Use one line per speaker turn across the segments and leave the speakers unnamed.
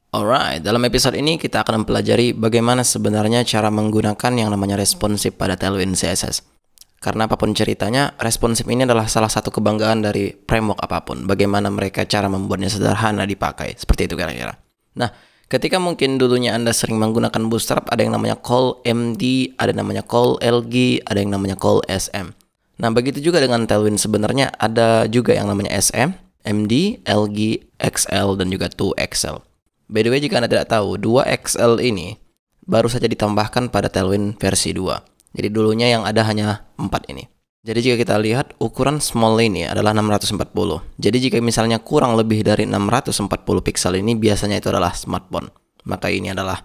Alright, dalam episode ini kita akan mempelajari bagaimana sebenarnya cara menggunakan yang namanya responsif pada Tailwind CSS. Karena apapun ceritanya, responsif ini adalah salah satu kebanggaan dari framework apapun. Bagaimana mereka cara membuatnya sederhana dipakai, seperti itu kira-kira. Nah, ketika mungkin dulunya Anda sering menggunakan Bootstrap, ada yang namanya call MD, ada yang namanya call LG, ada yang namanya call SM. Nah, begitu juga dengan Tailwind sebenarnya ada juga yang namanya SM, MD, LG, XL, dan juga 2XL. By the way, jika Anda tidak tahu, 2XL ini baru saja ditambahkan pada Tailwind versi 2. Jadi dulunya yang ada hanya 4 ini. Jadi jika kita lihat, ukuran small ini adalah 640. Jadi jika misalnya kurang lebih dari 640 pixel ini, biasanya itu adalah smartphone. Maka ini adalah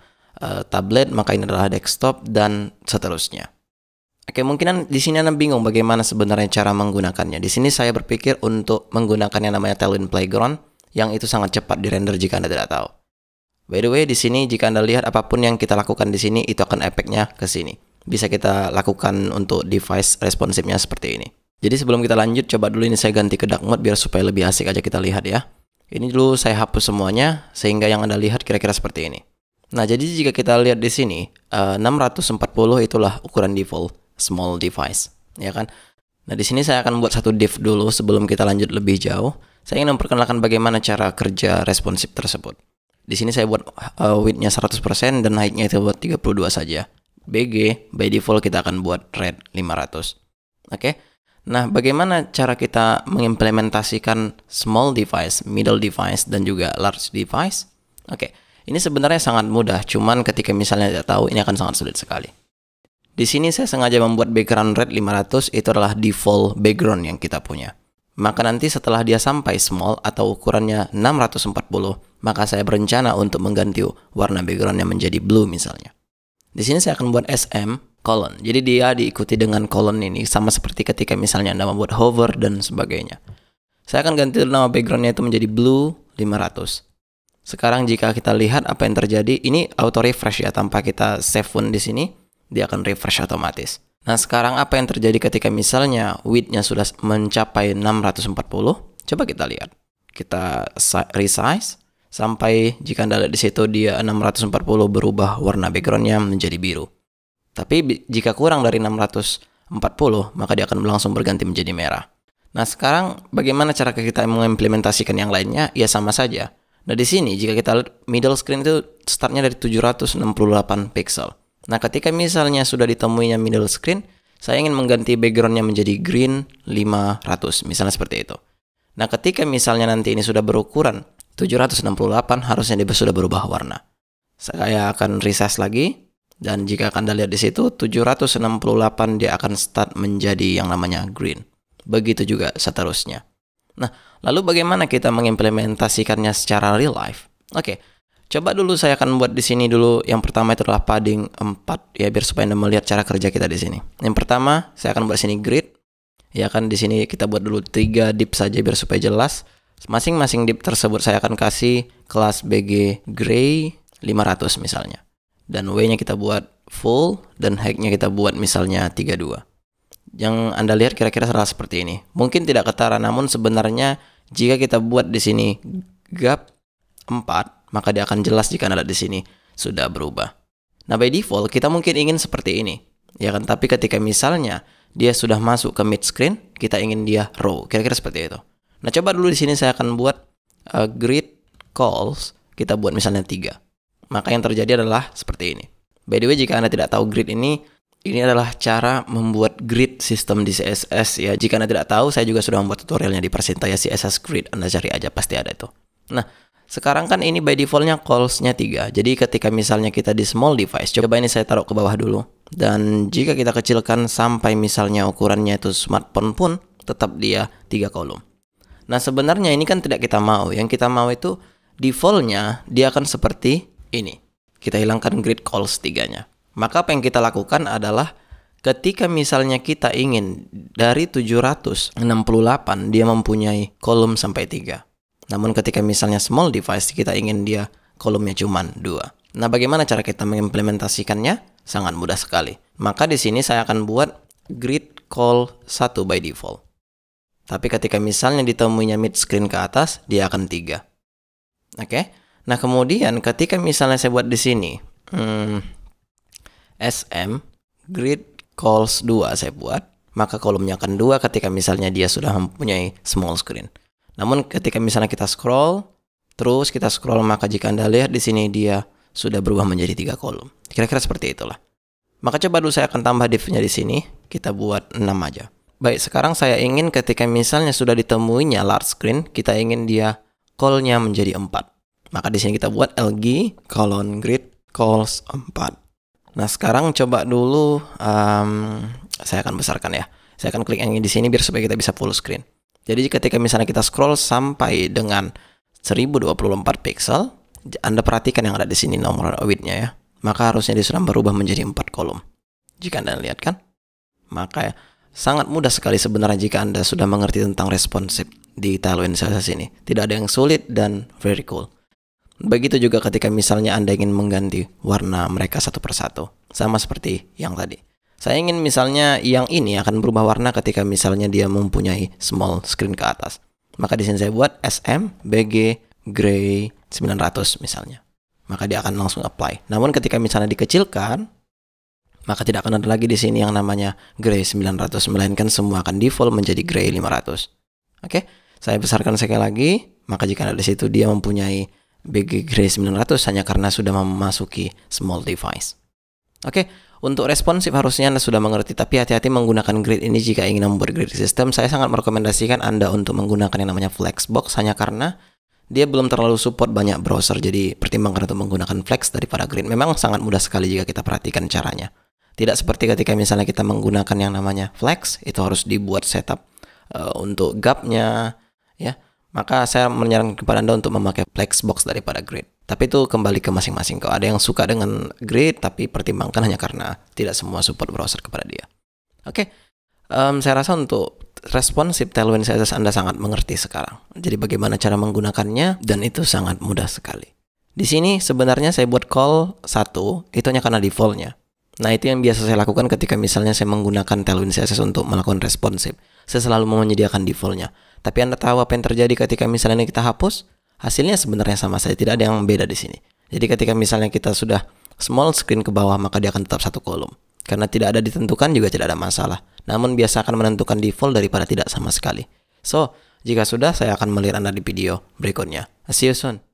tablet, maka ini adalah desktop, dan seterusnya. Oke, mungkin di sini Anda bingung bagaimana sebenarnya cara menggunakannya. Di sini saya berpikir untuk menggunakan yang namanya Tailwind Playground, yang itu sangat cepat dirender jika Anda tidak tahu. By the way, di sini jika Anda lihat apapun yang kita lakukan di sini itu akan efeknya ke sini. Bisa kita lakukan untuk device responsifnya seperti ini. Jadi sebelum kita lanjut, coba dulu ini saya ganti ke dark mode biar supaya lebih asik aja kita lihat ya. Ini dulu saya hapus semuanya sehingga yang Anda lihat kira-kira seperti ini. Nah, jadi jika kita lihat di sini 640 itulah ukuran default small device, ya kan? Nah, di sini saya akan buat satu div dulu sebelum kita lanjut lebih jauh. Saya ingin memperkenalkan bagaimana cara kerja responsif tersebut. Di sini saya buat width-nya 100% dan height-nya itu buat 32 saja. BG, by default kita akan buat red 500. Oke. Nah, bagaimana cara kita mengimplementasikan small device, middle device, dan juga large device? Oke. Ini sebenarnya sangat mudah, cuman ketika misalnya tidak tahu, ini akan sangat sulit sekali. Di sini saya sengaja membuat background red 500, itu adalah default background yang kita punya. Maka nanti setelah dia sampai small atau ukurannya 640, maka saya berencana untuk mengganti warna backgroundnya menjadi blue misalnya. Di sini saya akan buat SM colon. Jadi dia diikuti dengan colon ini sama seperti ketika misalnya Anda membuat hover dan sebagainya. Saya akan ganti nama backgroundnya itu menjadi blue 500. Sekarang jika kita lihat apa yang terjadi, ini auto refresh ya, tanpa kita save pun di sini, dia akan refresh otomatis. Nah, sekarang apa yang terjadi ketika misalnya width-nya sudah mencapai 640? Coba kita lihat. Kita resize sampai jika Anda lihat di situ dia 640 berubah warna background-nya menjadi biru. Tapi jika kurang dari 640, maka dia akan langsung berganti menjadi merah. Nah, sekarang bagaimana cara kita mengimplementasikan yang lainnya? Ya sama saja. Nah, di sini jika kita lihat middle screen itu startnya dari 768 pixel. Nah, ketika misalnya sudah ditemuinya middle screen, saya ingin mengganti backgroundnya menjadi green 500, misalnya seperti itu. Nah, ketika misalnya nanti ini sudah berukuran 768, harusnya dia sudah berubah warna. Saya akan resize lagi, dan jika Anda lihat di situ, 768 dia akan start menjadi yang namanya green. Begitu juga seterusnya. Nah, lalu bagaimana kita mengimplementasikannya secara real life? Oke. Coba dulu saya akan buat di sini dulu. Yang pertama itu adalah padding 4 ya, biar supaya Anda melihat cara kerja kita di sini. Yang pertama saya akan buat sini grid. Ya kan, di sini kita buat dulu 3 div saja biar supaya jelas. Masing-masing div tersebut saya akan kasih kelas BG gray 500 misalnya. Dan W-nya kita buat full dan height-nya kita buat misalnya 32. Yang Anda lihat kira-kira salah seperti ini. Mungkin tidak ketara, namun sebenarnya jika kita buat di sini gap 4, maka dia akan jelas jika Anda lihat di sini sudah berubah. Nah, by default kita mungkin ingin seperti ini, ya kan? Tapi ketika misalnya dia sudah masuk ke mid screen, kita ingin dia row, kira-kira seperti itu. Nah, coba dulu di sini saya akan buat grid calls, kita buat misalnya 3. Maka yang terjadi adalah seperti ini. By the way, jika Anda tidak tahu grid ini adalah cara membuat grid sistem di CSS ya. Jika Anda tidak tahu, saya juga sudah membuat tutorialnya di Persintaya CSS Grid. Anda cari aja, pasti ada itu. Nah, sekarang kan ini by defaultnya calls-nya 3. Jadi ketika misalnya kita di small device, coba ini saya taruh ke bawah dulu. Dan jika kita kecilkan sampai misalnya ukurannya itu smartphone pun, tetap dia 3 kolom. Nah, sebenarnya ini kan tidak kita mau. Yang kita mau itu defaultnya dia akan seperti ini. Kita hilangkan grid calls 3-nya. Maka apa yang kita lakukan adalah ketika misalnya kita ingin dari 768 dia mempunyai kolom sampai 3. Namun ketika misalnya small device kita ingin dia kolomnya cuma 2. Nah, bagaimana cara kita mengimplementasikannya? Sangat mudah sekali. Maka di sini saya akan buat grid call 1 by default. Tapi ketika misalnya ditemuinya mid screen ke atas, dia akan 3. Oke. Nah, kemudian ketika misalnya saya buat di sini SM grid calls 2 saya buat, maka kolomnya akan 2 ketika misalnya dia sudah mempunyai small screen. Namun ketika misalnya kita scroll, terus kita scroll, maka jika Anda lihat di sini dia sudah berubah menjadi 3 kolom. Kira-kira seperti itulah. Maka coba dulu saya akan tambah div-nya di sini. Kita buat 6 aja. Baik, sekarang saya ingin ketika misalnya sudah ditemuinya large screen, kita ingin dia call-nya menjadi 4. Maka di sini kita buat lg grid calls 4. Nah, sekarang coba dulu saya akan besarkan ya. Saya akan klik yang di sini biar supaya kita bisa full screen. Jadi ketika misalnya kita scroll sampai dengan 1024 pixel, Anda perhatikan yang ada di sini nomor width-nya ya. Maka harusnya dia sudah berubah menjadi 4 kolom. Jika Anda lihat kan? Maka ya, sangat mudah sekali sebenarnya jika Anda sudah mengerti tentang responsive di Tailwind CSS ini. Tidak ada yang sulit dan very cool. Begitu juga ketika misalnya Anda ingin mengganti warna mereka satu persatu. Sama seperti yang tadi. Saya ingin misalnya yang ini akan berubah warna ketika misalnya dia mempunyai small screen ke atas. Maka di sini saya buat SM BG Gray 900 misalnya. Maka dia akan langsung apply. Namun ketika misalnya dikecilkan, maka tidak akan ada lagi di sini yang namanya Gray 900, melainkan semua akan default menjadi Gray 500. Oke, saya besarkan sekali lagi. Maka jika ada di situ dia mempunyai BG Gray 900 hanya karena sudah memasuki small device. Oke, untuk responsif harusnya Anda sudah mengerti, tapi hati-hati menggunakan grid ini jika ingin membuat grid system. Saya sangat merekomendasikan Anda untuk menggunakan yang namanya Flexbox hanya karena dia belum terlalu support banyak browser, jadi pertimbangkan untuk menggunakan Flex daripada grid. Memang sangat mudah sekali jika kita perhatikan caranya. Tidak seperti ketika misalnya kita menggunakan yang namanya Flex, itu harus dibuat setup untuk gapnya, ya. Maka saya menyarankan kepada Anda untuk memakai Flexbox daripada grid. Tapi itu kembali ke masing-masing. Kalau ada yang suka dengan grid, tapi pertimbangkan hanya karena tidak semua support browser kepada dia. Oke, saya rasa untuk responsive Tailwind CSS Anda sangat mengerti sekarang. Jadi bagaimana cara menggunakannya, dan itu sangat mudah sekali. Di sini sebenarnya saya buat call 1, itu hanya karena defaultnya. Nah, itu yang biasa saya lakukan ketika misalnya saya menggunakan Tailwind CSS untuk melakukan responsive. Saya selalu menyediakan defaultnya. Tapi Anda tahu apa yang terjadi ketika misalnya kita hapus? Hasilnya sebenarnya sama saja, tidak ada yang beda di sini. Jadi ketika misalnya kita sudah small screen ke bawah, maka dia akan tetap satu kolom. Karena tidak ada ditentukan juga tidak ada masalah. Namun biasakan menentukan default daripada tidak sama sekali. So, jika sudah, saya akan melihat Anda di video berikutnya. See you soon.